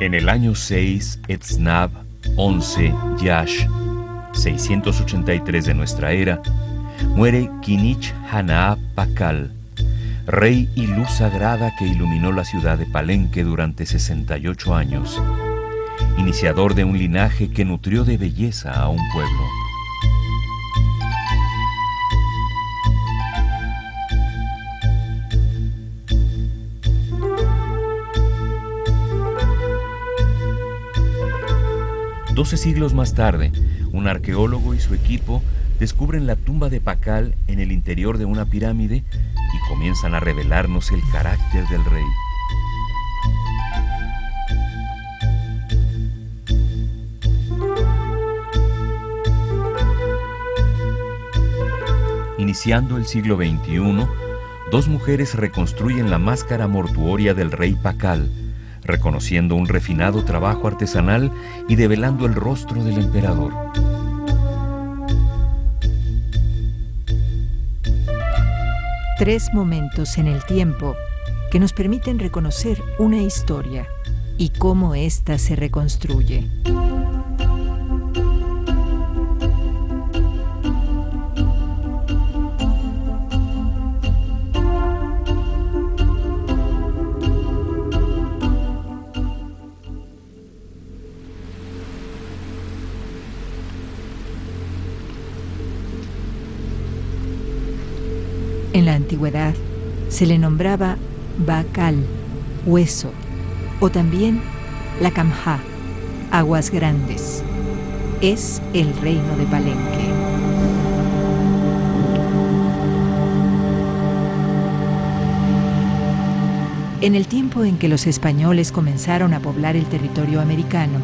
En el año 6, Etznab 11, Yash, 683 de nuestra era, muere Kinich Hanaab Pakal, rey y luz sagrada que iluminó la ciudad de Palenque durante 68 años, iniciador de un linaje que nutrió de belleza a un pueblo. Doce siglos más tarde, un arqueólogo y su equipo descubren la tumba de Pakal en el interior de una pirámide y comienzan a revelarnos el carácter del rey. Iniciando el siglo XXI, dos mujeres reconstruyen la máscara mortuoria del rey Pakal, reconociendo un refinado trabajo artesanal y develando el rostro del emperador. Tres momentos en el tiempo que nos permiten reconocer una historia y cómo ésta se reconstruye. En la antigüedad se le nombraba Bacal, hueso, o también la Camjá, aguas grandes. Es el reino de Palenque. En el tiempo en que los españoles comenzaron a poblar el territorio americano,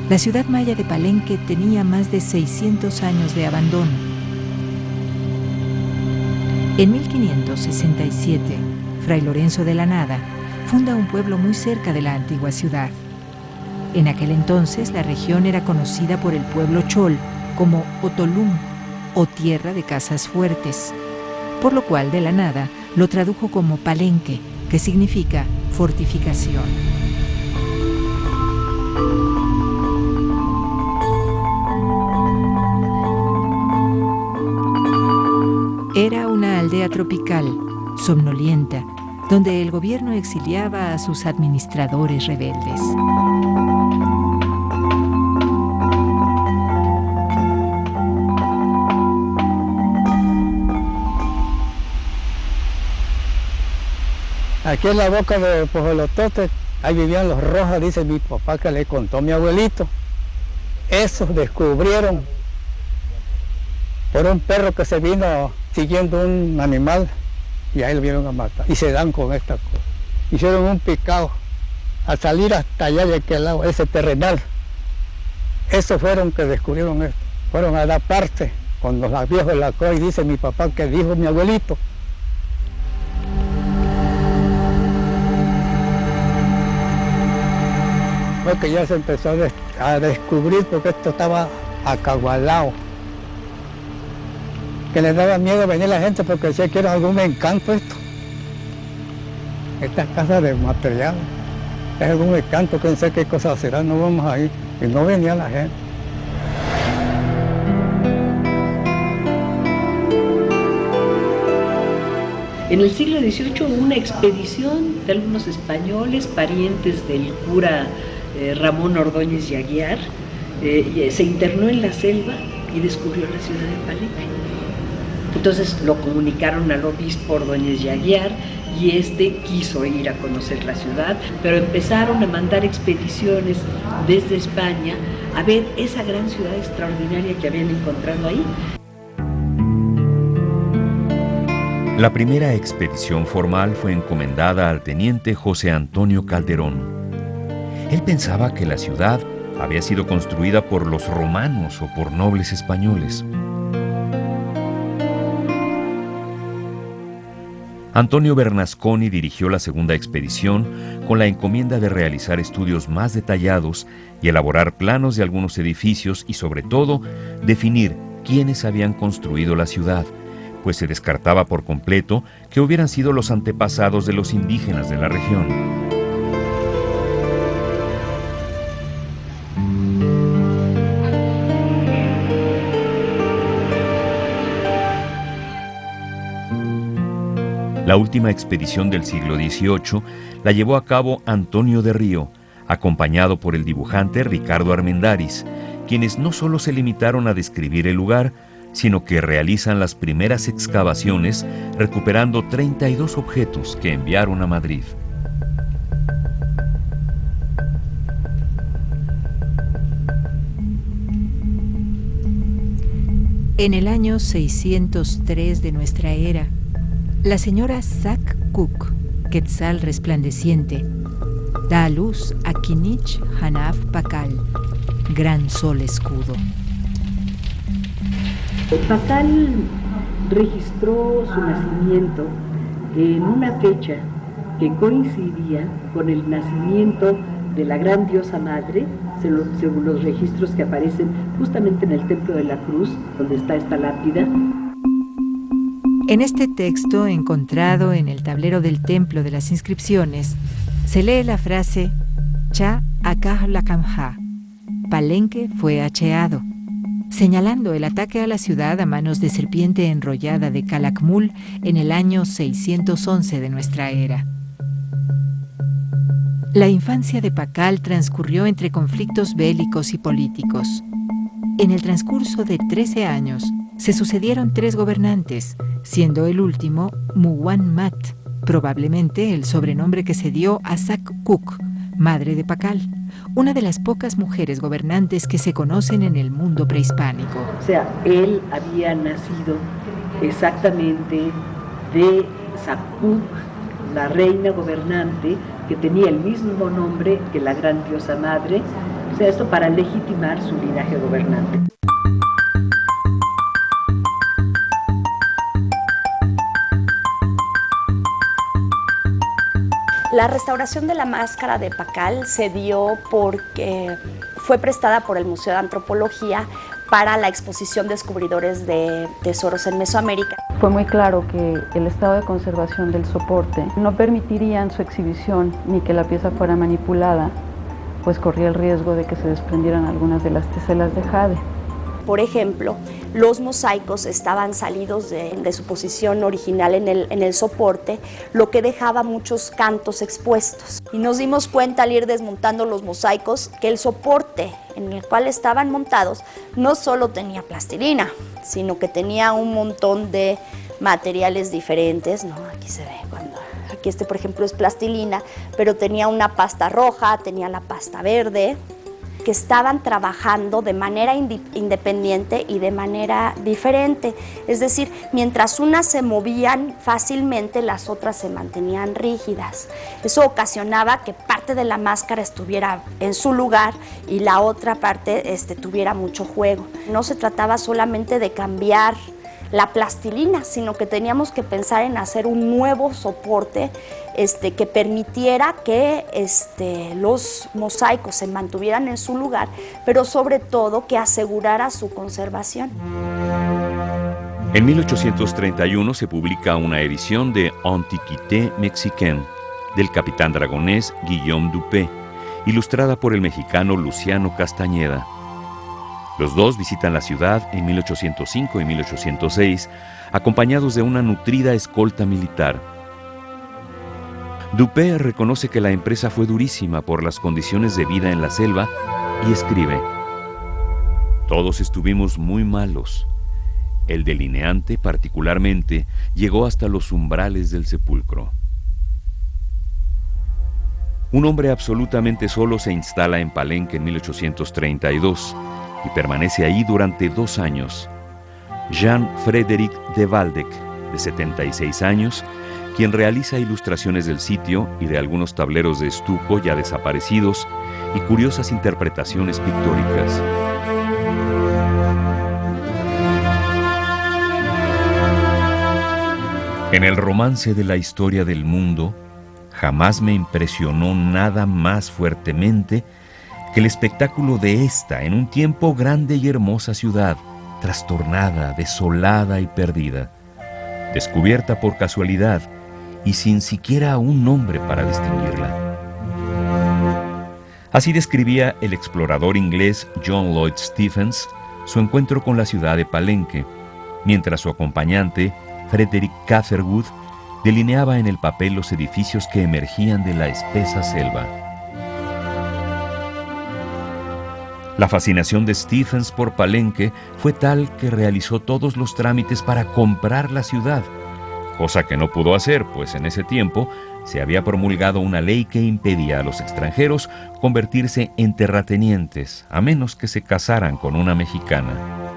la ciudad maya de Palenque tenía más de 600 años de abandono. En 1567, Fray Lorenzo de la Nada funda un pueblo muy cerca de la antigua ciudad. En aquel entonces, la región era conocida por el pueblo chol como Otolum, o tierra de casas fuertes, por lo cual de la Nada lo tradujo como Palenque, que significa fortificación. Era una aldea tropical, somnolienta, donde el gobierno exiliaba a sus administradores rebeldes. Aquí en la boca de Pojolotote, ahí vivían los Rojas, dice mi papá que le contó mi abuelito. Esos descubrieron por un perro que se vino siguiendo un animal y ahí lo vieron a matar y se dan con esta cosa. Hicieron un picado al salir hasta allá de aquel lado, ese terrenal. Esos fueron que descubrieron esto. Fueron a dar parte con los viejos de la cosa y dice mi papá que dijo mi abuelito. Fue que ya se empezó a descubrir porque esto estaba acagualado. Que les daba miedo venir la gente porque decía que era algún encanto esto. Estas casas de material, es algún encanto, que no sé qué cosas será, no vamos a ir. Y no venía la gente. En el siglo XVIII hubo una expedición de algunos españoles, parientes del cura Ramón Ordóñez y Aguiar, se internó en la selva y descubrió la ciudad de Palenque. Entonces lo comunicaron al obispo Ordóñez y Aguiar y quiso ir a conocer la ciudad, pero empezaron a mandar expediciones desde España a ver esa gran ciudad extraordinaria que habían encontrado ahí. La primera expedición formal fue encomendada al teniente José Antonio Calderón. Él pensaba que la ciudad había sido construida por los romanos o por nobles españoles. Antonio Bernasconi dirigió la segunda expedición con la encomienda de realizar estudios más detallados y elaborar planos de algunos edificios y, sobre todo, definir quiénes habían construido la ciudad, pues se descartaba por completo que hubieran sido los antepasados de los indígenas de la región. La última expedición del siglo XVIII la llevó a cabo Antonio de Río, acompañado por el dibujante Ricardo Armendáriz, quienes no solo se limitaron a describir el lugar, sino que realizan las primeras excavaciones recuperando 32 objetos que enviaron a Madrid. En el año 603 de nuestra era, la señora Sac Cook, Quetzal resplandeciente, da a luz a Kinich Hanaf Pakal, gran sol escudo. Pakal registró su nacimiento en una fecha que coincidía con el nacimiento de la gran diosa madre, según los registros que aparecen justamente en el Templo de la Cruz, donde está esta lápida. En este texto, encontrado en el tablero del Templo de las Inscripciones, se lee la frase Cha Akah Lakamha, Palenque fue hacheado, señalando el ataque a la ciudad a manos de serpiente enrollada de Calakmul en el año 611 de nuestra era. La infancia de Pakal transcurrió entre conflictos bélicos y políticos. En el transcurso de 13 años, se sucedieron 3 gobernantes, siendo el último Muwan Mat, probablemente el sobrenombre que se dio a Sac Cook, madre de Pakal, una de las pocas mujeres gobernantes que se conocen en el mundo prehispánico. O sea, él había nacido exactamente de Sac Cook, la reina gobernante, que tenía el mismo nombre que la gran diosa madre, o sea, esto para legitimar su linaje gobernante. La restauración de la máscara de Pakal se dio porque fue prestada por el Museo de Antropología para la exposición Descubridores de Tesoros en Mesoamérica. Fue muy claro que el estado de conservación del soporte no permitirían su exhibición ni que la pieza fuera manipulada, pues corría el riesgo de que se desprendieran algunas de las teselas de jade. Por ejemplo, los mosaicos estaban salidos de su posición original en el soporte, lo que dejaba muchos cantos expuestos. Y nos dimos cuenta al ir desmontando los mosaicos que el soporte en el cual estaban montados no solo tenía plastilina, sino que tenía un montón de materiales diferentes, ¿no? Aquí se ve aquí por ejemplo es plastilina, pero tenía una pasta roja, tenía la pasta verde, que estaban trabajando de manera independiente y de manera diferente. Es decir, mientras unas se movían fácilmente, las otras se mantenían rígidas. Eso ocasionaba que parte de la máscara estuviera en su lugar y la otra parte tuviera mucho juego. No se trataba solamente de cambiar la plastilina, sino que teníamos que pensar en hacer un nuevo soporte que permitiera que los mosaicos se mantuvieran en su lugar, pero sobre todo que asegurara su conservación. En 1831 se publica una edición de Antiquité Mexicaine del capitán dragonés Guillaume Dupé, ilustrada por el mexicano Luciano Castañeda. Los dos visitan la ciudad en 1805 y 1806, acompañados de una nutrida escolta militar. Dupé reconoce que la empresa fue durísima por las condiciones de vida en la selva y escribe: «Todos estuvimos muy malos. El delineante, particularmente, llegó hasta los umbrales del sepulcro». Un hombre absolutamente solo se instala en Palenque en 1832 y permanece ahí durante 2 años. Jean-Frédéric de Waldeck, de 76 años, quien realiza ilustraciones del sitio y de algunos tableros de estuco ya desaparecidos y curiosas interpretaciones pictóricas. En el romance de la historia del mundo, jamás me impresionó nada más fuertemente que el espectáculo de esta en un tiempo grande y hermosa ciudad, trastornada, desolada y perdida, descubierta por casualidad y sin siquiera un nombre para distinguirla. Así describía el explorador inglés John Lloyd Stephens su encuentro con la ciudad de Palenque, mientras su acompañante, Frederick Catherwood, delineaba en el papel los edificios que emergían de la espesa selva. La fascinación de Stephens por Palenque fue tal que realizó todos los trámites para comprar la ciudad, cosa que no pudo hacer, pues en ese tiempo se había promulgado una ley que impedía a los extranjeros convertirse en terratenientes, a menos que se casaran con una mexicana.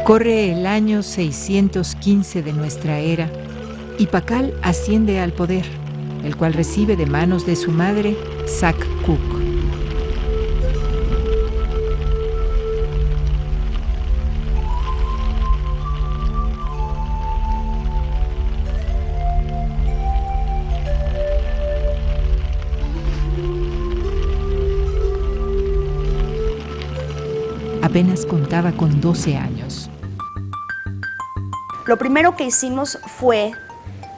Corre el año 615 de nuestra era y Pacal asciende al poder, el cual recibe de manos de su madre, Sac-Cuc. Apenas contaba con 12 años. Lo primero que hicimos fue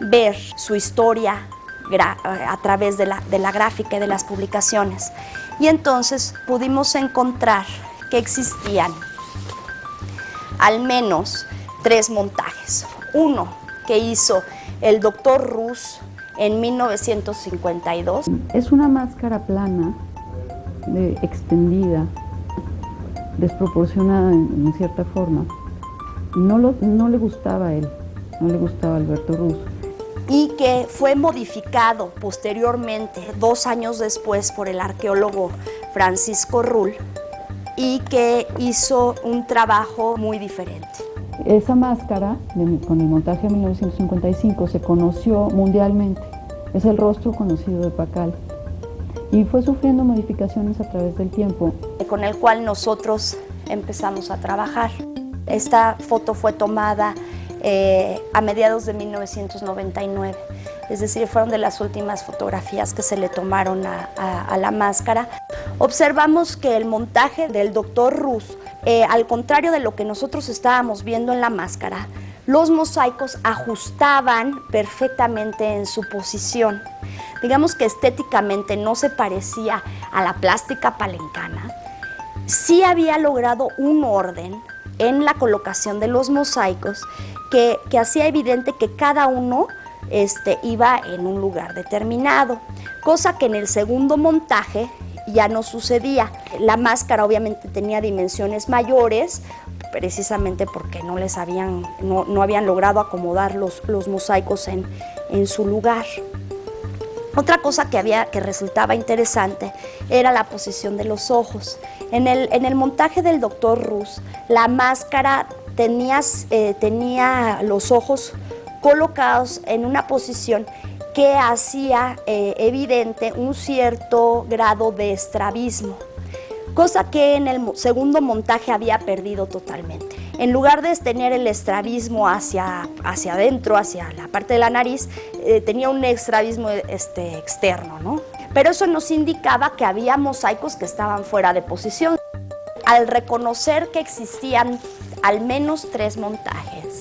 ver su historia a través de la gráfica y de las publicaciones. Y entonces pudimos encontrar que existían al menos 3 montajes. Uno que hizo el doctor Rus en 1952. Es una máscara plana, extendida, desproporcionada en cierta forma. No le gustaba a él, no le gustaba a Alberto Rus. Y que fue modificado posteriormente, 2 años después, por el arqueólogo Francisco Rull, y que hizo un trabajo muy diferente. Esa máscara, con el montaje de 1955, se conoció mundialmente. Es el rostro conocido de Pacal. Y fue sufriendo modificaciones a través del tiempo. Con el cual nosotros empezamos a trabajar. Esta foto fue tomada a mediados de 1999, es decir, fueron de las últimas fotografías que se le tomaron a la máscara. Observamos que el montaje del doctor Rus, al contrario de lo que nosotros estábamos viendo en la máscara, los mosaicos ajustaban perfectamente en su posición. Digamos que estéticamente no se parecía a la plástica palencana. Sí había logrado un orden en la colocación de los mosaicos que hacía evidente que cada uno iba en un lugar determinado, cosa que en el segundo montaje ya no sucedía. La máscara obviamente tenía dimensiones mayores, precisamente porque no habían logrado acomodar los mosaicos en su lugar. Otra cosa que resultaba interesante era la posición de los ojos. En el montaje del doctor Rus, la máscara tenía los ojos colocados en una posición que hacía evidente un cierto grado de estrabismo, cosa que en el segundo montaje había perdido totalmente. En lugar de tener el estrabismo hacia adentro, hacia la parte de la nariz, tenía un estrabismo externo, ¿no? Pero eso nos indicaba que había mosaicos que estaban fuera de posición. Al reconocer que existían al menos 3 montajes,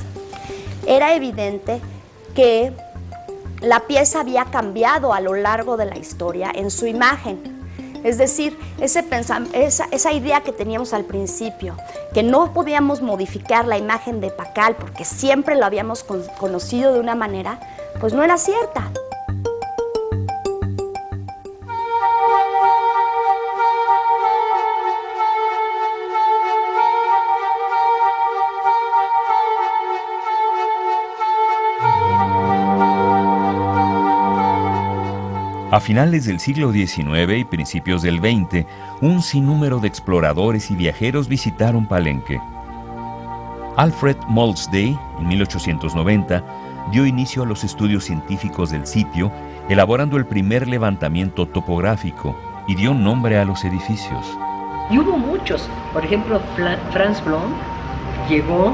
era evidente que la pieza había cambiado a lo largo de la historia en su imagen. Es decir, esa idea que teníamos al principio, que no podíamos modificar la imagen de Pacal porque siempre lo habíamos conocido de una manera, pues no era cierta. A finales del siglo XIX y principios del XX, un sinnúmero de exploradores y viajeros visitaron Palenque. Alfred Molsday, en 1890, dio inicio a los estudios científicos del sitio, elaborando el primer levantamiento topográfico y dio nombre a los edificios. Y hubo muchos. Por ejemplo, Franz Blom llegó,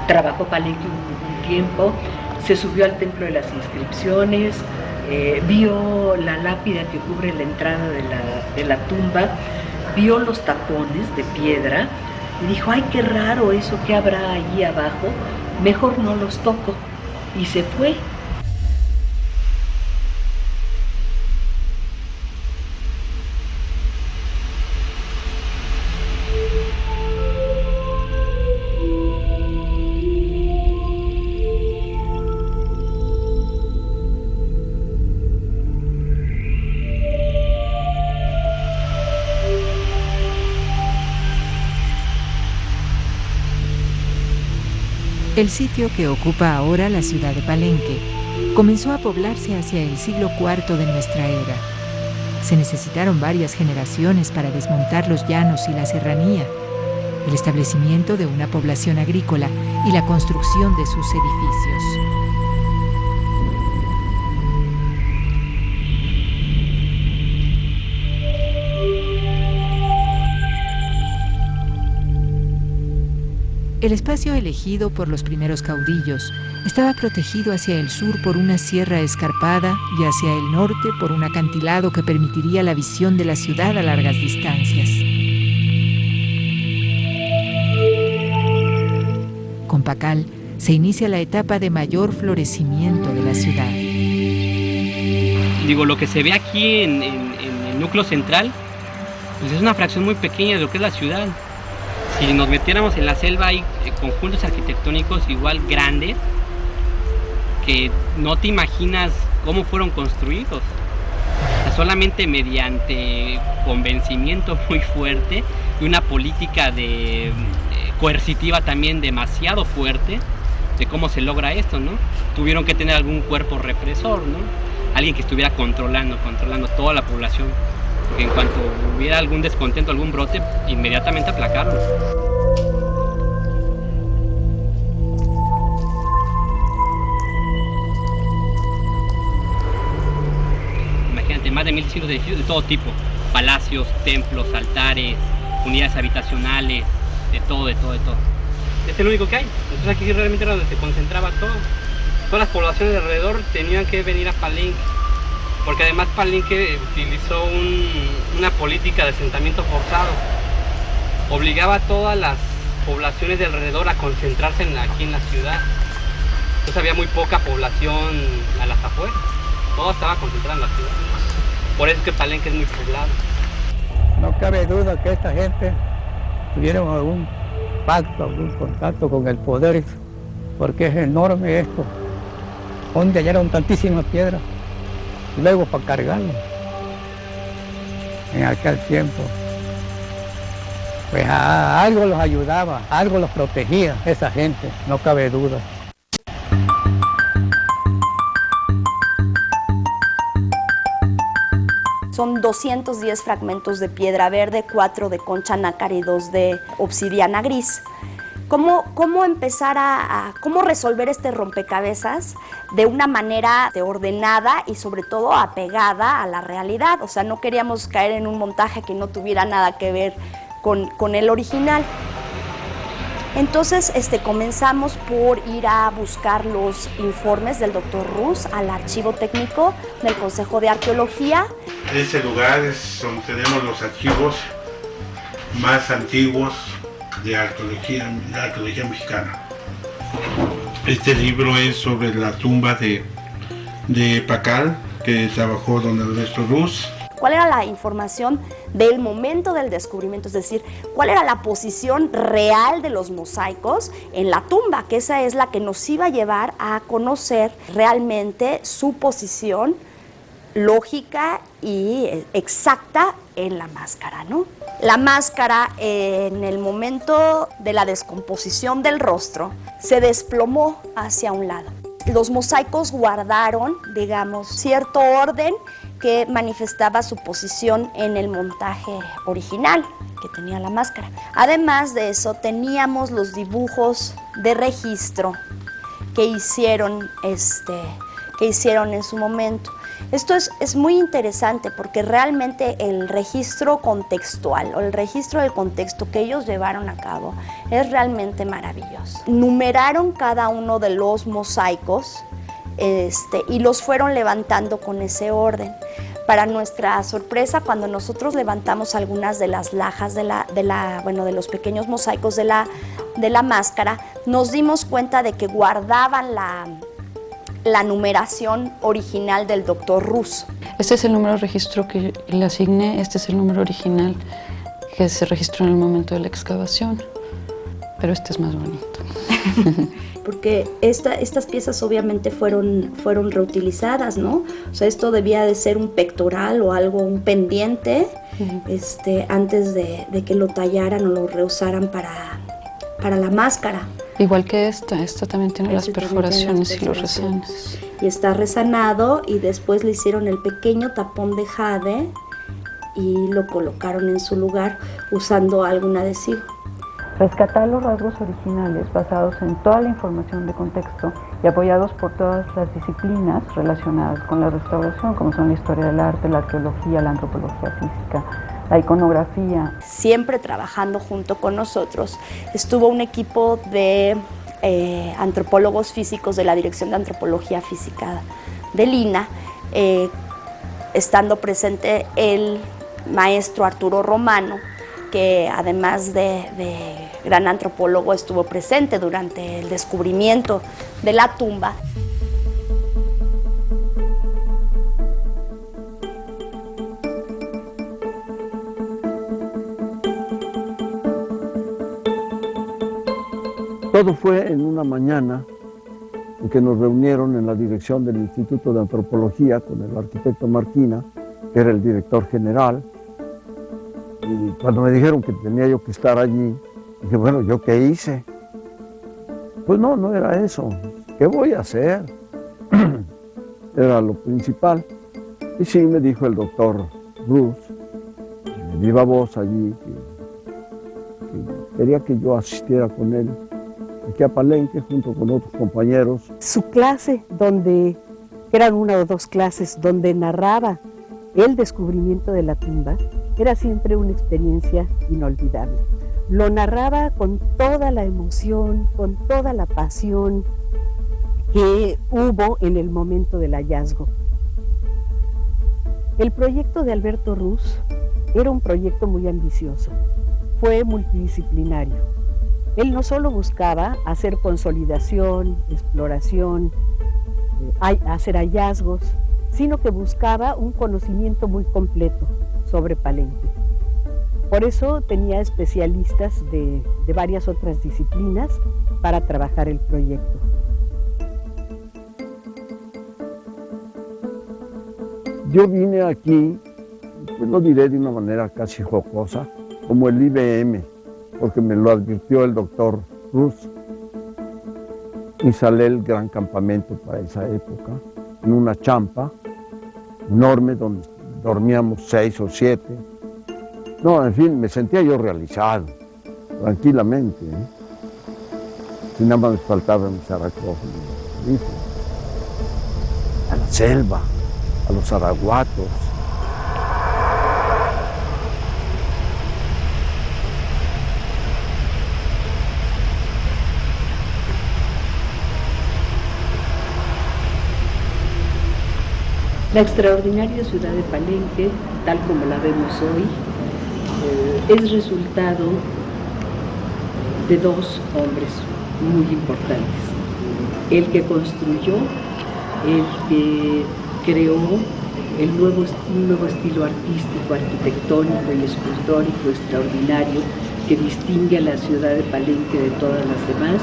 trabajó Palenque un tiempo, se subió al Templo de las Inscripciones, vio la lápida que cubre la entrada de la tumba, vio los tapones de piedra Y dijo, ay, qué raro eso que habrá allí abajo, mejor no los toco. Y se fue. El sitio que ocupa ahora la ciudad de Palenque comenzó a poblarse hacia el siglo IV de nuestra era. Se necesitaron varias generaciones para desmontar los llanos y la serranía, el establecimiento de una población agrícola y la construcción de sus edificios. El espacio elegido por los primeros caudillos estaba protegido hacia el sur por una sierra escarpada y hacia el norte por un acantilado que permitiría la visión de la ciudad a largas distancias. Con Pacal se inicia la etapa de mayor florecimiento de la ciudad. Digo, lo que se ve aquí en el núcleo central, pues es una fracción muy pequeña de lo que es la ciudad. Si nos metiéramos en la selva hay conjuntos arquitectónicos igual grandes que no te imaginas cómo fueron construidos. O sea, solamente mediante convencimiento muy fuerte y una política coercitiva también demasiado fuerte de cómo se logra esto, ¿no? Tuvieron que tener algún cuerpo represor, ¿no? Alguien que estuviera controlando toda la población. Porque en cuanto hubiera algún descontento, algún brote, inmediatamente aplacarlo. Imagínate, más de 1,600 edificios de todo tipo. Palacios, templos, altares, unidades habitacionales, de todo. Es el único que hay. Entonces aquí realmente era donde se concentraba todo. Todas las poblaciones de alrededor tenían que venir a Palenque. Porque además Palenque utilizó una política de asentamiento forzado. Obligaba a todas las poblaciones de alrededor a concentrarse aquí en la ciudad. Entonces había muy poca población a las afueras. Todo estaba concentrado en la ciudad. Por eso es que Palenque es muy poblado. No cabe duda que esta gente tuvieron algún pacto, algún contacto con el poder, porque es enorme esto. Donde hallaron tantísimas piedras. Luego para cargarlo en aquel tiempo, pues algo los ayudaba, algo los protegía, esa gente, no cabe duda. Son 210 fragmentos de piedra verde, 4 de concha nácar y 2 de obsidiana gris. ¿Cómo empezar cómo resolver este rompecabezas de una manera ordenada y sobre todo apegada a la realidad? O sea, no queríamos caer en un montaje que no tuviera nada que ver con el original. Entonces comenzamos por ir a buscar los informes del doctor Ruz al archivo técnico del Consejo de Arqueología. En ese lugar es donde tenemos los archivos más antiguos de la arqueología mexicana. Este libro es sobre la tumba de Pacal, que trabajó don Ernesto Ruz. ¿Cuál era la información del momento del descubrimiento? Es decir, ¿cuál era la posición real de los mosaicos en la tumba? Que esa es la que nos iba a llevar a conocer realmente su posición lógica y exacta en la máscara, ¿no? La máscara, en el momento de la descomposición del rostro, se desplomó hacia un lado. Los mosaicos guardaron, digamos, cierto orden que manifestaba su posición en el montaje original que tenía la máscara. Además de eso, teníamos los dibujos de registro que hicieron en su momento. Esto es muy interesante porque realmente el registro contextual o el registro del contexto que ellos llevaron a cabo es realmente maravilloso. Numeraron cada uno de los mosaicos y los fueron levantando con ese orden. Para nuestra sorpresa, cuando nosotros levantamos algunas de las lajas de los pequeños mosaicos de la máscara, nos dimos cuenta de que guardaban la numeración original del Dr. Rus. Este es el número de registro que le asigné, este es el número original que se registró en el momento de la excavación, pero este es más bonito. Porque estas piezas obviamente fueron reutilizadas, ¿no? O sea, esto debía de ser un pectoral o algo, un pendiente, antes de que lo tallaran o lo reusaran para la máscara. Igual que esta también tiene las perforaciones y los resanes. Y está resanado y después le hicieron el pequeño tapón de jade y lo colocaron en su lugar usando algún adhesivo. Rescatar los rasgos originales basados en toda la información de contexto y apoyados por todas las disciplinas relacionadas con la restauración, como son la historia del arte, la arqueología, la antropología física, la iconografía. Siempre trabajando junto con nosotros estuvo un equipo de antropólogos físicos de la Dirección de Antropología Física del INAH, estando presente el maestro Arturo Romano, que además de gran antropólogo estuvo presente durante el descubrimiento de la tumba. Todo fue en una mañana en que nos reunieron en la dirección del Instituto de Antropología con el arquitecto Marquina, que era el director general. Y cuando me dijeron que tenía yo que estar allí, dije, bueno, ¿yo qué hice? Pues no era eso. ¿Qué voy a hacer? Era lo principal. Y sí, me dijo el doctor Rus, de viva voz allí, que quería que yo asistiera con él aquí a Palenque, junto con otros compañeros. Su clase, donde eran una o dos clases, donde narraba el descubrimiento de la tumba, era siempre una experiencia inolvidable. Lo narraba con toda la emoción, con toda la pasión que hubo en el momento del hallazgo. El proyecto de Alberto Rus era un proyecto muy ambicioso, fue multidisciplinario. Él no solo buscaba hacer consolidación, exploración, hacer hallazgos, sino que buscaba un conocimiento muy completo sobre Palenque. Por eso tenía especialistas de varias otras disciplinas para trabajar el proyecto. Yo vine aquí, pues lo diré de una manera casi jocosa, como el IBM, porque me lo advirtió el doctor Rus. Instalé el gran campamento para esa época, en una champa enorme donde dormíamos 6 o 7. No, en fin, me sentía yo realizado, tranquilamente. Si nada más me faltaba mi sarcófago, a la selva, a los araguatos. La extraordinaria ciudad de Palenque, tal como la vemos hoy, es resultado de dos hombres muy importantes. El que construyó, el que creó un nuevo estilo artístico, arquitectónico y escultórico extraordinario que distingue a la ciudad de Palenque de todas las demás.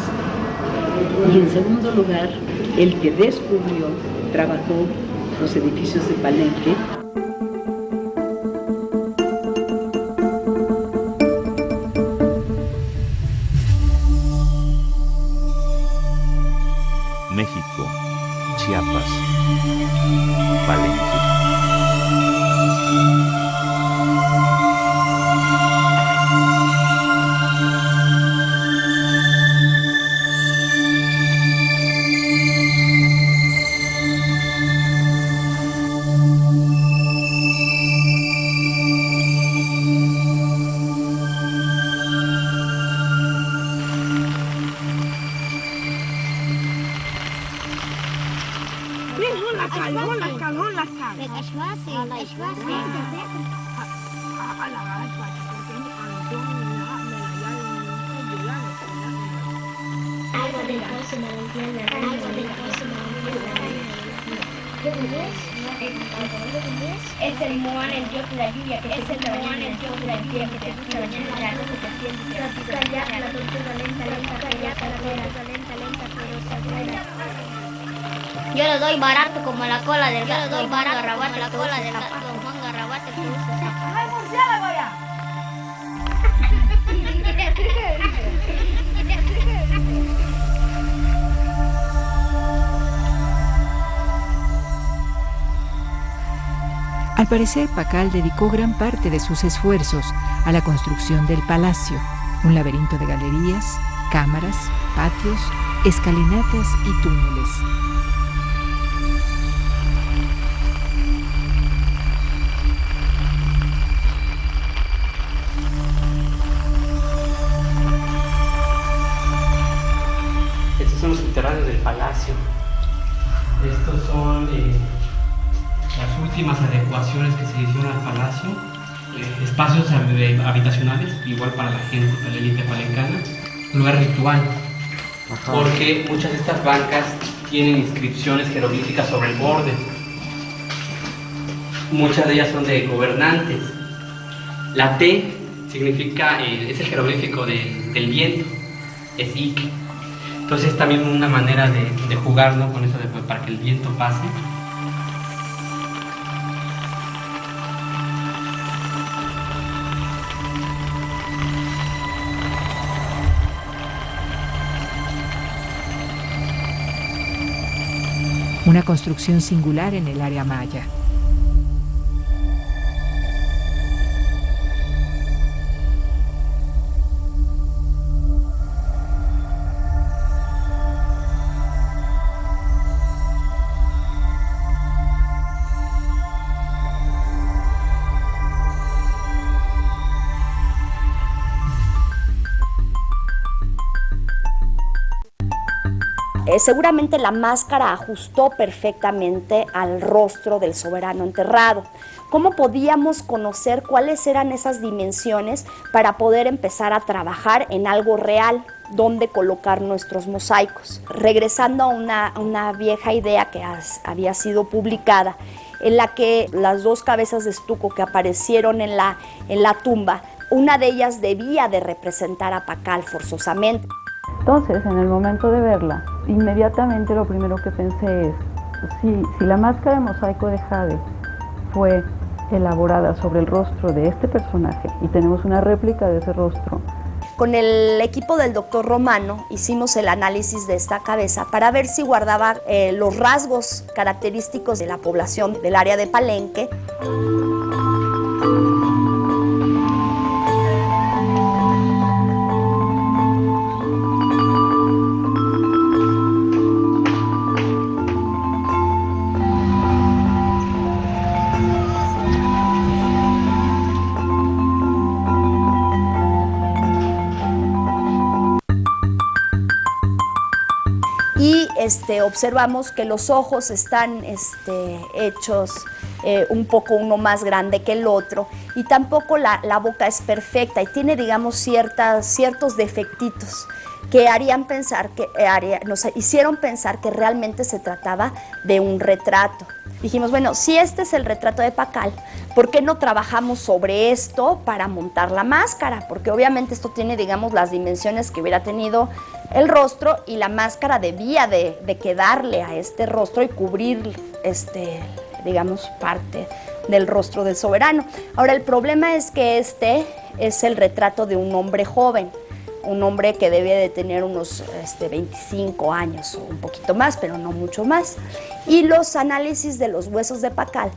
Y en segundo lugar, el que descubrió, trabajó los edificios de Palenque. México, Chiapas, Palenque. Es el Moan, el dios de la lluvia, que es el Moan, el dios de la lluvia, que te gusta la lluvia, la tortuga lenta, pero segura. Yo lo doy barato como la cola del gato. Yo lo doy barato como la cola del gato. Juan Garrabate que usa zapato. ¡Ay, murciélago ya! Al parecer, Pakal dedicó gran parte de sus esfuerzos a la construcción del palacio, un laberinto de galerías, cámaras, patios, escalinatas y túneles. Estos son los subterráneos del palacio. Estos son las últimas adecuaciones que se hicieron al palacio, espacios habitacionales, igual para la gente, para la élite palencana, un lugar ritual, porque muchas de estas bancas tienen inscripciones jeroglíficas sobre el borde, muchas de ellas son de gobernantes. La T significa, es el jeroglífico del viento, es Ik, entonces es también una manera de jugar, ¿no? Con eso para que el viento pase. Una construcción singular en el área maya. Seguramente la máscara ajustó perfectamente al rostro del soberano enterrado. ¿Cómo podíamos conocer cuáles eran esas dimensiones para poder empezar a trabajar en algo real, dónde colocar nuestros mosaicos? Regresando a una vieja idea que había sido publicada, en la que las dos cabezas de estuco que aparecieron en la tumba, una de ellas debía de representar a Pakal forzosamente. Entonces, en el momento de verla, inmediatamente lo primero que pensé es, si la máscara de mosaico de jade fue elaborada sobre el rostro de este personaje y tenemos una réplica de ese rostro. Con el equipo del doctor Romano hicimos el análisis de esta cabeza para ver si guardaba los rasgos característicos de la población del área de Palenque. Y observamos que los ojos están hechos un poco uno más grande que el otro, y tampoco la boca es perfecta y tiene, digamos, ciertos defectitos que nos hicieron pensar que realmente se trataba de un retrato. Dijimos, bueno, si este es el retrato de Pakal, ¿por qué no trabajamos sobre esto para montar la máscara? Porque obviamente esto tiene, digamos, las dimensiones que hubiera tenido el rostro, y la máscara debía de quedarle a este rostro y cubrir, digamos, parte del rostro del soberano. Ahora, el problema es que este es el retrato de un hombre joven, un hombre que debe de tener unos 25 años o un poquito más, pero no mucho más. Y los análisis de los huesos de Pakal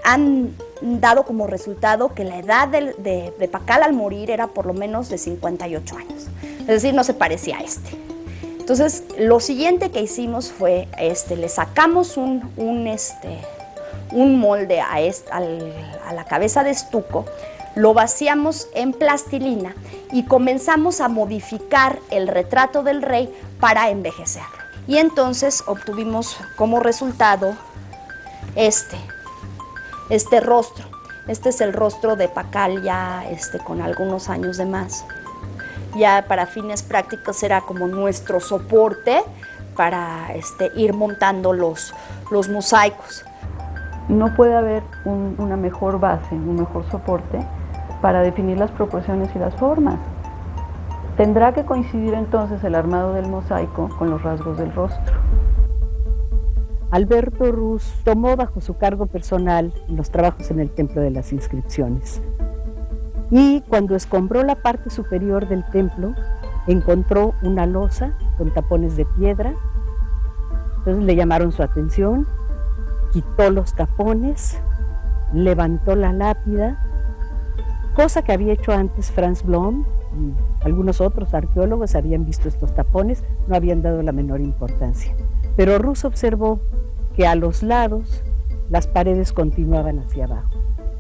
han dado como resultado que la edad de Pakal al morir era por lo menos de 58 años. Es decir, no se parecía a este. Entonces, lo siguiente que hicimos fue, le sacamos un molde a la cabeza de estuco, lo vaciamos en plastilina y comenzamos a modificar el retrato del rey para envejecerlo. Y entonces obtuvimos como resultado este rostro. Este es el rostro de Pacal ya con algunos años de más. Ya para fines prácticos era como nuestro soporte para ir montando los mosaicos. No puede haber una mejor base, un mejor soporte para definir las proporciones y las formas. Tendrá que coincidir entonces el armado del mosaico con los rasgos del rostro. Alberto Ruz tomó bajo su cargo personal los trabajos en el Templo de las Inscripciones. Y cuando escombró la parte superior del templo, encontró una losa con tapones de piedra. Entonces le llamaron su atención, quitó los tapones, levantó la lápida, cosa que había hecho antes Franz Blom y algunos otros arqueólogos habían visto estos tapones, no habían dado la menor importancia. Pero Ruz observó que a los lados las paredes continuaban hacia abajo.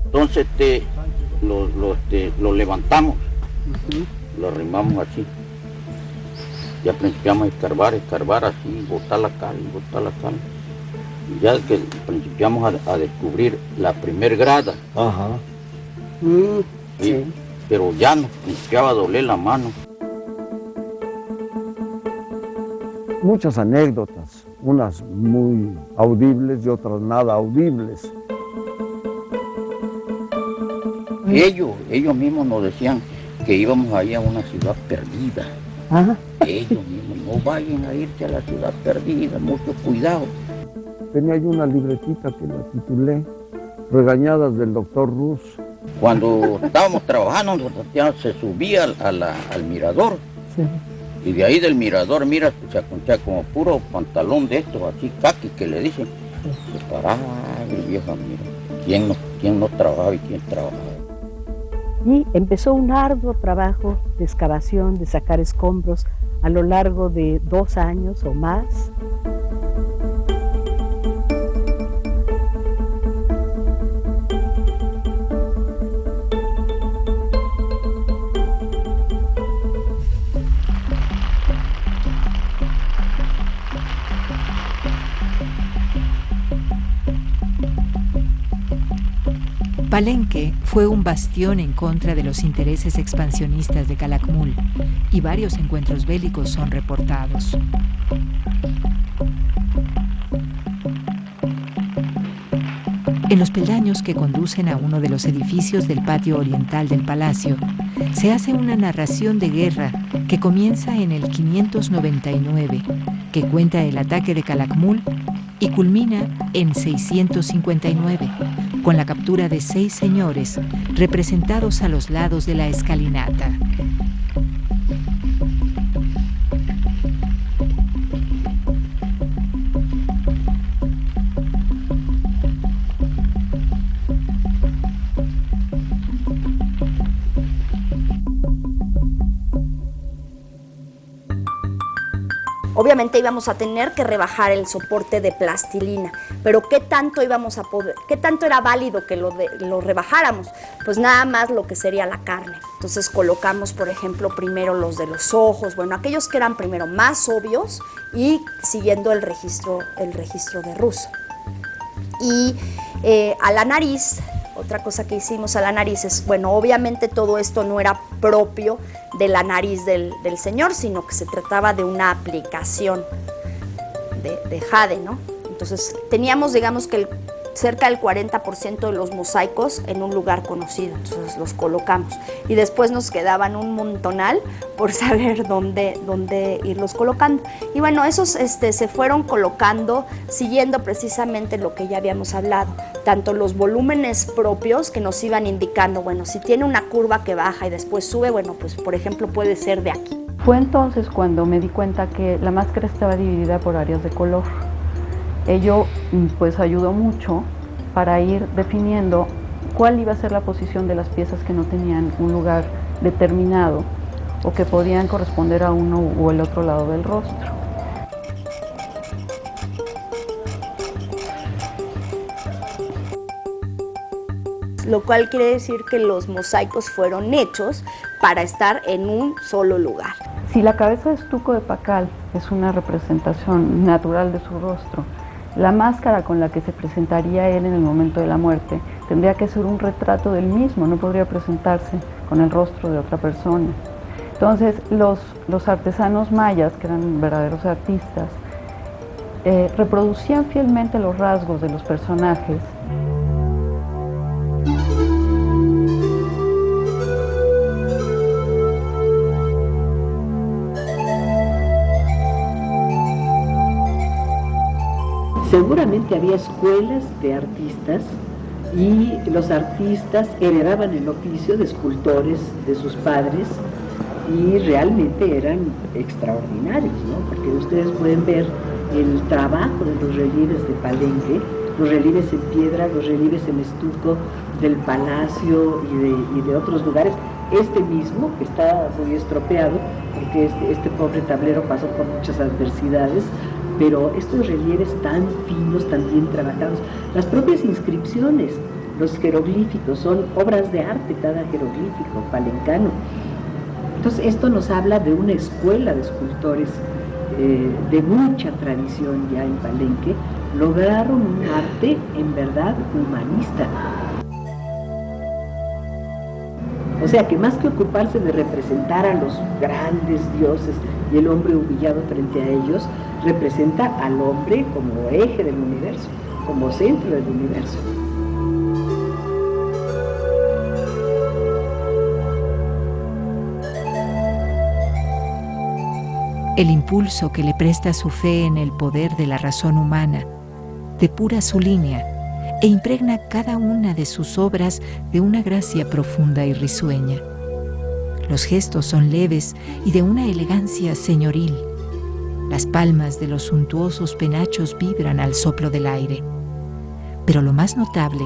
Entonces lo levantamos, lo arrimamos así. Ya principiamos a escarbar así, botar la cal. Y ya que principiamos a descubrir la primer grada. Ajá. Sí. Pero ya nos principiaba a doler la mano. Muchas anécdotas, unas muy audibles y otras nada audibles. Ellos mismos nos decían que íbamos ahí a una ciudad perdida. Ajá. Ellos mismos, no vayan a irse a la ciudad perdida, mucho cuidado. Tenía yo una libretita que la titulé Regañadas del Dr. Ruz. Cuando estábamos trabajando, se subía al mirador. Sí. Y de ahí del mirador, mira, se como puro pantalón de estos, así, caqui, que le dicen. Se paraba el viejo, mira, quién no trabajaba y quién trabajaba. Y empezó un arduo trabajo de excavación, de sacar escombros a lo largo de 2 años o más. Palenque fue un bastión en contra de los intereses expansionistas de Calakmul y varios encuentros bélicos son reportados. En los peldaños que conducen a uno de los edificios del patio oriental del palacio, se hace una narración de guerra que comienza en el 599, que cuenta el ataque de Calakmul y culmina en 659, con la captura de 6 señores representados a los lados de la escalinata. Obviamente íbamos a tener que rebajar el soporte de plastilina, pero ¿qué tanto íbamos a poder, qué tanto era válido que lo rebajáramos? Pues nada más lo que sería la carne. Entonces colocamos, por ejemplo, primero los de los ojos, bueno, aquellos que eran primero más obvios y siguiendo el registro de Ruz. Y a la nariz, otra cosa que hicimos a la nariz es, bueno, obviamente todo esto no era propio de la nariz del señor, sino que se trataba de una aplicación de jade, ¿no? Entonces teníamos, digamos que cerca del 40% de los mosaicos en un lugar conocido, entonces los colocamos. Y después nos quedaban un montonal por saber dónde irlos colocando. Y bueno, esos se fueron colocando siguiendo precisamente lo que ya habíamos hablado, tanto los volúmenes propios que nos iban indicando, bueno, si tiene una curva que baja y después sube, bueno, pues por ejemplo puede ser de aquí. Fue entonces cuando me di cuenta que la máscara estaba dividida por áreas de color. Ello pues ayudó mucho para ir definiendo cuál iba a ser la posición de las piezas que no tenían un lugar determinado o que podían corresponder a uno o el otro lado del rostro. Lo cual quiere decir que los mosaicos fueron hechos para estar en un solo lugar. Si la cabeza de estuco de Pacal es una representación natural de su rostro La máscara con la que se presentaría él en el momento de la muerte tendría que ser un retrato del mismo, no podría presentarse con el rostro de otra persona. Entonces los artesanos mayas, que eran verdaderos artistas, reproducían fielmente los rasgos de los personajes. Seguramente había escuelas de artistas y los artistas heredaban el oficio de escultores de sus padres y realmente eran extraordinarios, ¿no? Porque ustedes pueden ver el trabajo de los relieves de Palenque, los relieves en piedra, los relieves en estuco del palacio y de otros lugares. Este mismo, que está muy estropeado, porque este pobre tablero pasó por muchas adversidades, pero estos relieves tan finos, tan bien trabajados, las propias inscripciones, los jeroglíficos, son obras de arte cada jeroglífico palencano. Entonces esto nos habla de una escuela de escultores de mucha tradición ya en Palenque, lograron un arte en verdad humanista. O sea que más que ocuparse de representar a los grandes dioses y el hombre humillado frente a ellos, representa al hombre como eje del universo, como centro del universo. El impulso que le presta su fe en el poder de la razón humana depura su línea e impregna cada una de sus obras de una gracia profunda y risueña. Los gestos son leves y de una elegancia señoril. Las palmas de los suntuosos penachos vibran al soplo del aire. Pero lo más notable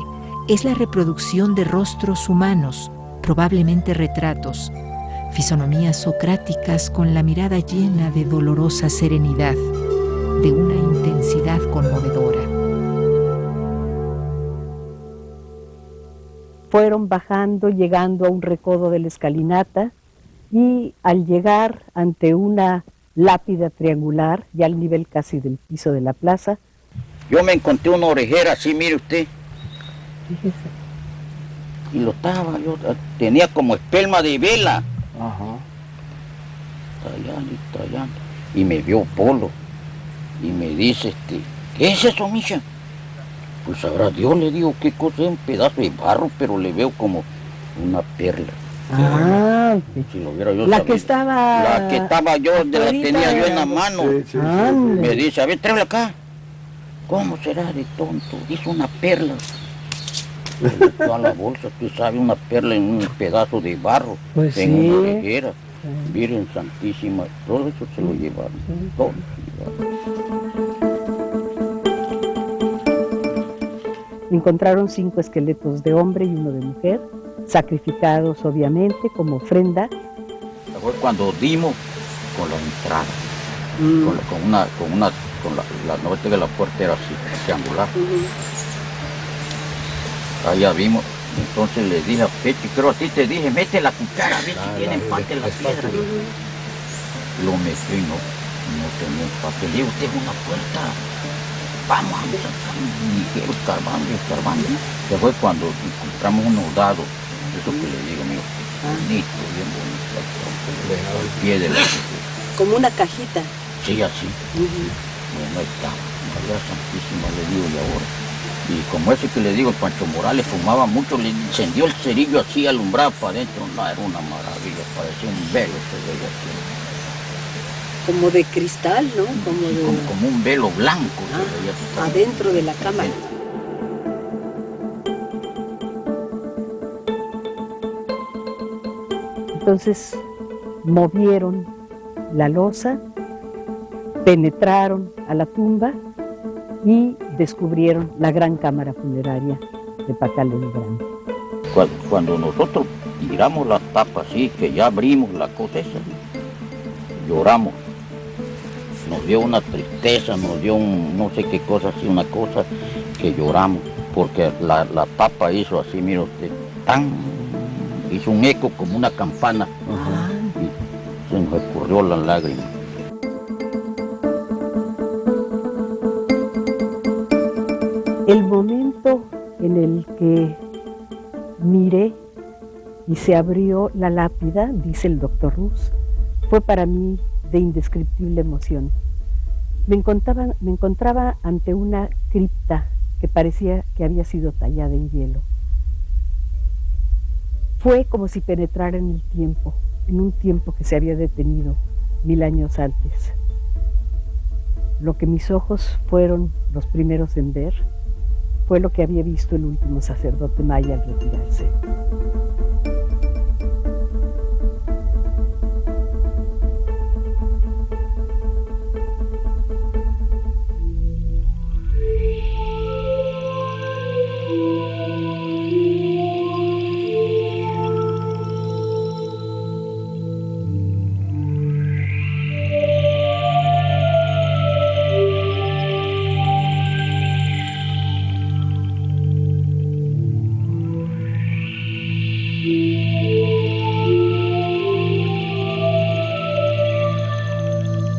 es la reproducción de rostros humanos, probablemente retratos, fisonomías socráticas con la mirada llena de dolorosa serenidad, de una intensidad conmovedora. Fueron bajando, llegando a un recodo de la escalinata y al llegar ante una lápida triangular, ya al nivel casi del piso de la plaza. Yo me encontré una orejera así, mire usted. Fíjese. Y yo tenía como espelma de vela. Ajá. Tallando. Y me vio Polo. Y me dice, ¿qué es eso, Misha? Pues sabrá Dios, le digo, qué cosa es, un pedazo de barro, pero le veo como una perla. Ah, si lo hubiera yo la sabido. que estaba... La que estaba yo, la tenía yo en la mano. Sí. Me dice, a ver, tráela acá. ¿Cómo será de tonto? Dice una perla. Le metió a la bolsa, tú sabes, una perla en un pedazo de barro, pues en sí. una orejera. Virgen Santísima, todo eso se lo llevaron. Todo se llevaron. Encontraron 5 esqueletos de hombre y uno de mujer, sacrificados obviamente como ofrenda. Fue cuando dimos con la entrada, no viste que la puerta era así, triangular. Allá vimos, entonces le dije a Pechi, creo así te dije, mete la cuchara, a ver si tiene empate la piedra. Lo metí y no tenía empate. Le digo, usted es una puerta. Vamos a ligero, escarbando. Que fue cuando encontramos unos dados, eso que le digo, mío, bonito, bien bonito, al pie de la... Como una cajita. Sí, así. Bueno, ahí está, María Santísima, le digo, y ahora. Y como ese que le digo, el Pancho Morales fumaba mucho, le encendió el cerillo así, alumbraba para adentro, no, era una maravilla, parecía un velo, se veía así. Como de cristal, ¿no? Como un velo blanco. Adentro de la cámara. Entonces movieron la losa, penetraron a la tumba y descubrieron la gran cámara funeraria de Pacal el Grande. Cuando nosotros tiramos la tapa así, que ya abrimos la cosa esa, lloramos. Nos dio una tristeza, nos dio no sé qué cosa, así una cosa que lloramos, porque la tapa hizo así, mira usted, hizo un eco como una campana, y se nos escurrió la lágrima. El momento en el que miré y se abrió la lápida, dice el doctor Ruz, fue para mí de indescriptible emoción. Me encontraba ante una cripta que parecía que había sido tallada en hielo. Fue como si penetrara en el tiempo, en un tiempo que se había detenido 1000 años antes. Lo que mis ojos fueron los primeros en ver fue lo que había visto el último sacerdote maya al retirarse.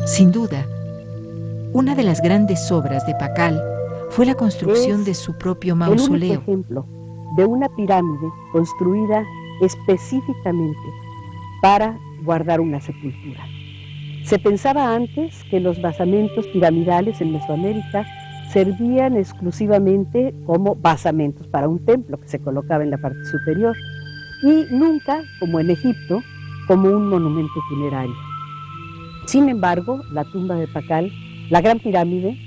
Sin duda, una de las grandes obras de Pakal fue la construcción de su propio mausoleo. El único ejemplo de una pirámide construida específicamente para guardar una sepultura. Se pensaba antes que los basamentos piramidales en Mesoamérica servían exclusivamente como basamentos para un templo que se colocaba en la parte superior y nunca, como en Egipto, como un monumento funerario. Sin embargo, la tumba de Pakal, la Gran Pirámide,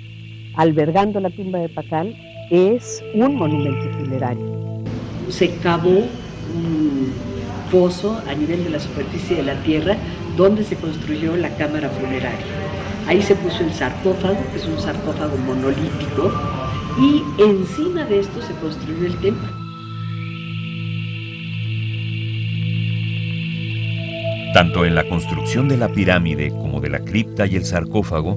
albergando la tumba de Pakal, es un monumento funerario. Se cavó un foso a nivel de la superficie de la tierra donde se construyó la cámara funeraria. Ahí se puso el sarcófago, que es un sarcófago monolítico, y encima de esto se construyó el templo. Tanto en la construcción de la pirámide como de la cripta y el sarcófago,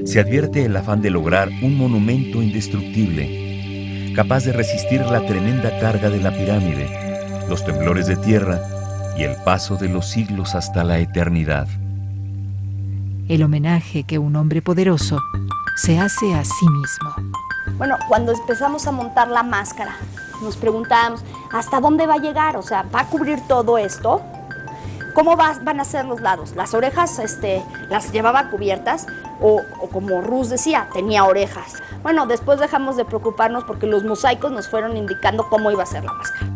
se advierte el afán de lograr un monumento indestructible, capaz de resistir la tremenda carga de la pirámide, los temblores de tierra y el paso de los siglos hasta la eternidad. El homenaje que un hombre poderoso se hace a sí mismo. Bueno, cuando empezamos a montar la máscara, nos preguntábamos, ¿hasta dónde va a llegar? O sea, ¿va a cubrir todo esto? ¿Cómo van a ser los lados? ¿Las orejas las llevaba cubiertas? O como Ruz decía, tenía orejas. Bueno, después dejamos de preocuparnos porque los mosaicos nos fueron indicando cómo iba a ser la máscara.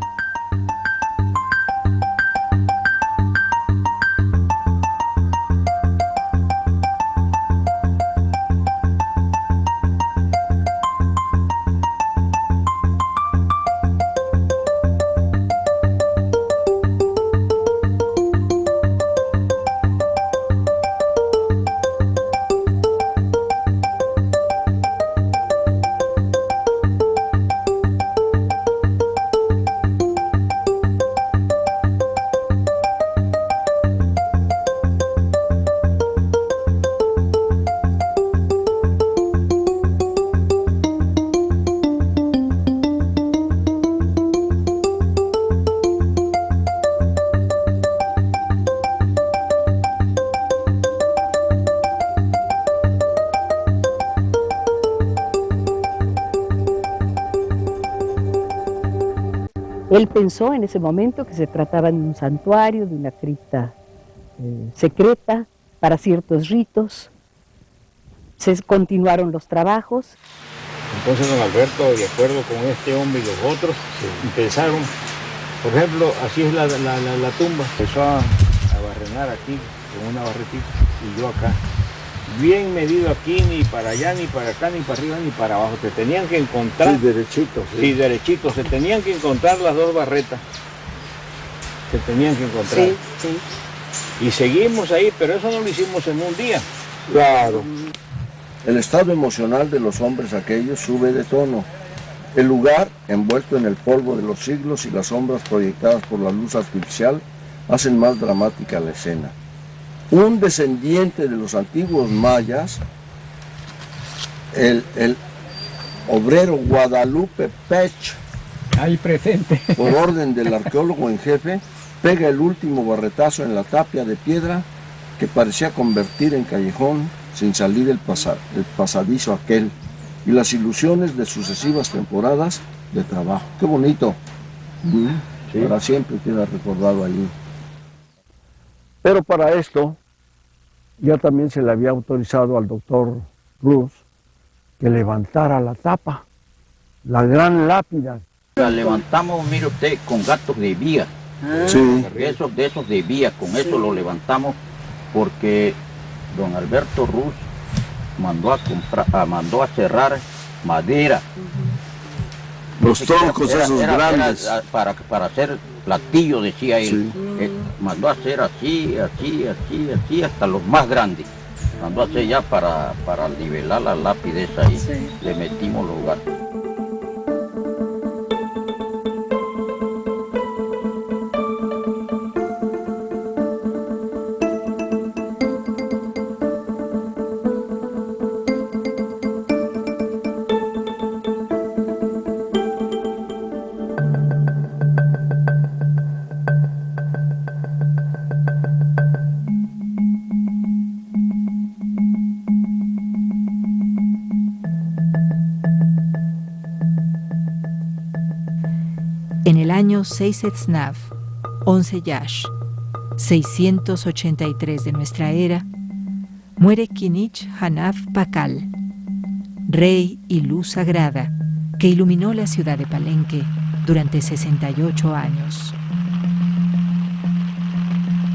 Él pensó en ese momento que se trataba de un santuario, de una cripta secreta para ciertos ritos. Se continuaron los trabajos. Entonces don Alberto, de acuerdo con este hombre y los otros, empezaron, por ejemplo, así es la tumba. Empezó a barrenar aquí con una barretita y yo acá. Bien medido aquí, ni para allá, ni para acá, ni para arriba, ni para abajo. Se tenían que encontrar... Sí, derechito. Sí, derechito. Se tenían que encontrar las dos barretas. Se tenían que encontrar. Sí, sí. Y seguimos ahí, pero eso no lo hicimos en un día. Claro. El estado emocional de los hombres aquellos sube de tono. El lugar, envuelto en el polvo de los siglos y las sombras proyectadas por la luz artificial, hacen más dramática la escena. Un descendiente de los antiguos mayas, el obrero Guadalupe Pech, ahí presente, por orden del arqueólogo en jefe, pega el último barretazo en la tapia de piedra que parecía convertir en callejón sin salir el pasadizo aquel, y las ilusiones de sucesivas temporadas de trabajo. ¡Qué bonito! Sí. Para siempre queda recordado allí. Pero para esto, ya también se le había autorizado al doctor Ruz que levantara la tapa, la gran lápida. La levantamos, mire usted, con gatos de vía. Sí. De esos de vía, con eso lo levantamos porque don Alberto Ruz mandó a cerrar madera. Los troncos esos grandes. Era para hacer platillo, decía él. Sí. Mandó a hacer así, hasta los más grandes. Mandó a hacer ya para nivelar la lápida esa ahí. Sí. Le metimos los gatos. En el año 6 Etznav, 11 Yash, 683 de nuestra era, muere Kinich Hanav Pakal, rey y luz sagrada que iluminó la ciudad de Palenque durante 68 años.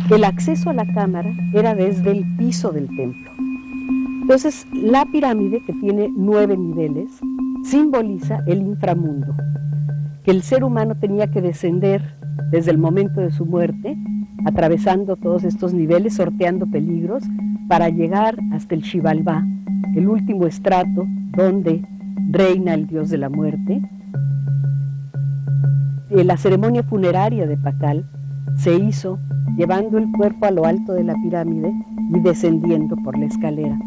El acceso a la cámara era desde el piso del templo. Entonces, la pirámide, que tiene 9 niveles, simboliza el inframundo, que el ser humano tenía que descender desde el momento de su muerte, atravesando todos estos niveles, sorteando peligros, para llegar hasta el Xibalbá, el último estrato donde reina el dios de la muerte. La ceremonia funeraria de Pakal se hizo llevando el cuerpo a lo alto de la pirámide y descendiendo por la escalera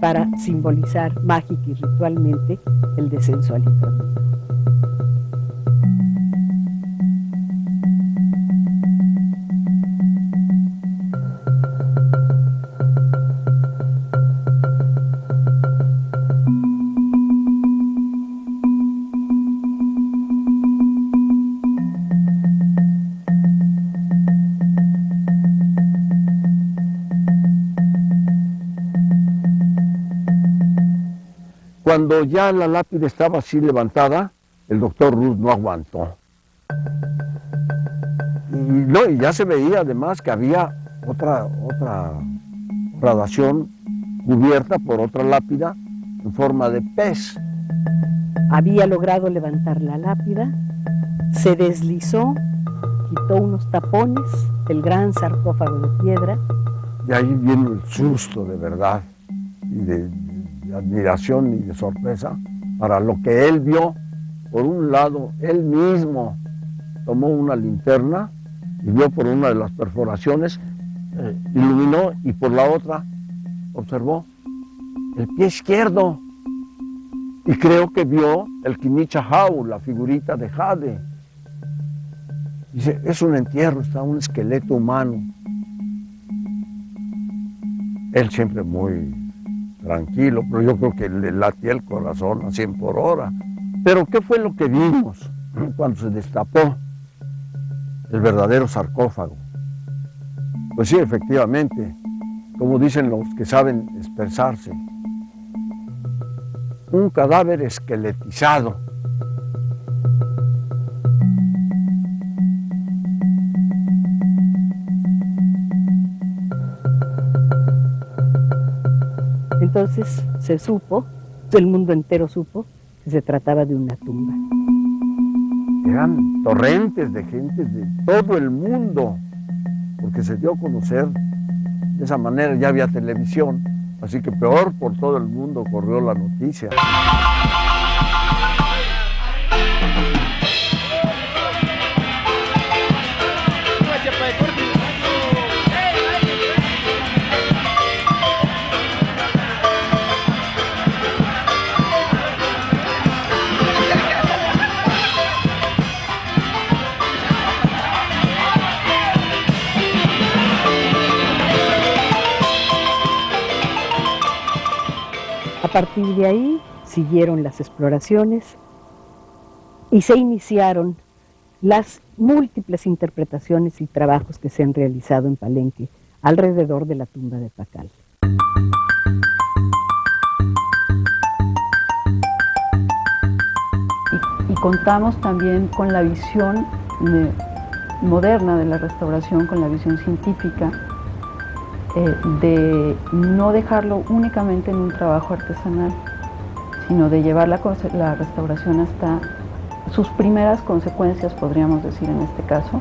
para simbolizar mágica y ritualmente el descenso al inframundo. Cuando ya la lápida estaba así levantada, el doctor Ruz no aguantó. Y ya se veía además que había otra gradación cubierta por otra lápida en forma de pez. Había logrado levantar la lápida, se deslizó, quitó unos tapones del gran sarcófago de piedra. Y ahí viene el susto de verdad y de admiración y de sorpresa para lo que él vio. Por un lado, él mismo tomó una linterna y vio por una de las perforaciones, iluminó, y por la otra observó el pie izquierdo y creo que vio el Kinich Ahau, la figurita de jade. Dice, es un entierro, está un esqueleto humano. Él siempre muy tranquilo, pero yo creo que le latía el corazón a 100 por hora. Pero ¿qué fue lo que vimos cuando se destapó el verdadero sarcófago? Pues sí, efectivamente, como dicen los que saben expresarse, un cadáver esqueletizado. Entonces se supo, el mundo entero supo, que se trataba de una tumba. Eran torrentes de gente de todo el mundo, porque se dio a conocer de esa manera, ya había televisión, así que peor por todo el mundo corrió la noticia. A partir de ahí siguieron las exploraciones y se iniciaron las múltiples interpretaciones y trabajos que se han realizado en Palenque alrededor de la tumba de Pacal. Y contamos también con la visión moderna de la restauración, con la visión científica, de no dejarlo únicamente en un trabajo artesanal, sino de llevar la restauración hasta sus primeras consecuencias, podríamos decir en este caso,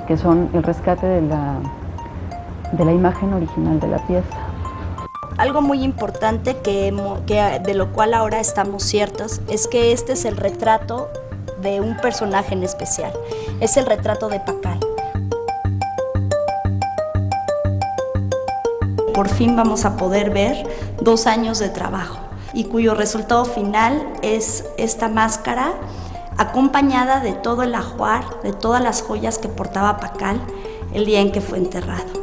que son el rescate de la imagen original de la pieza. Algo muy importante de lo cual ahora estamos ciertos es que este es el retrato de un personaje en especial, es el retrato de Pacal. Por fin vamos a poder ver 2 años de trabajo y cuyo resultado final es esta máscara acompañada de todo el ajuar, de todas las joyas que portaba Pacal el día en que fue enterrado.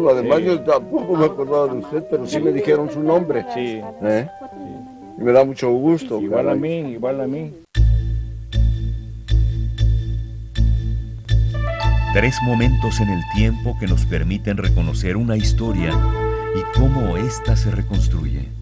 Además, yo tampoco me acordaba de usted, pero sí me dijeron su nombre. Sí. Y me da mucho gusto. Igual a mí, igual a mí. 3 momentos en el tiempo que nos permiten reconocer una historia y cómo ésta se reconstruye.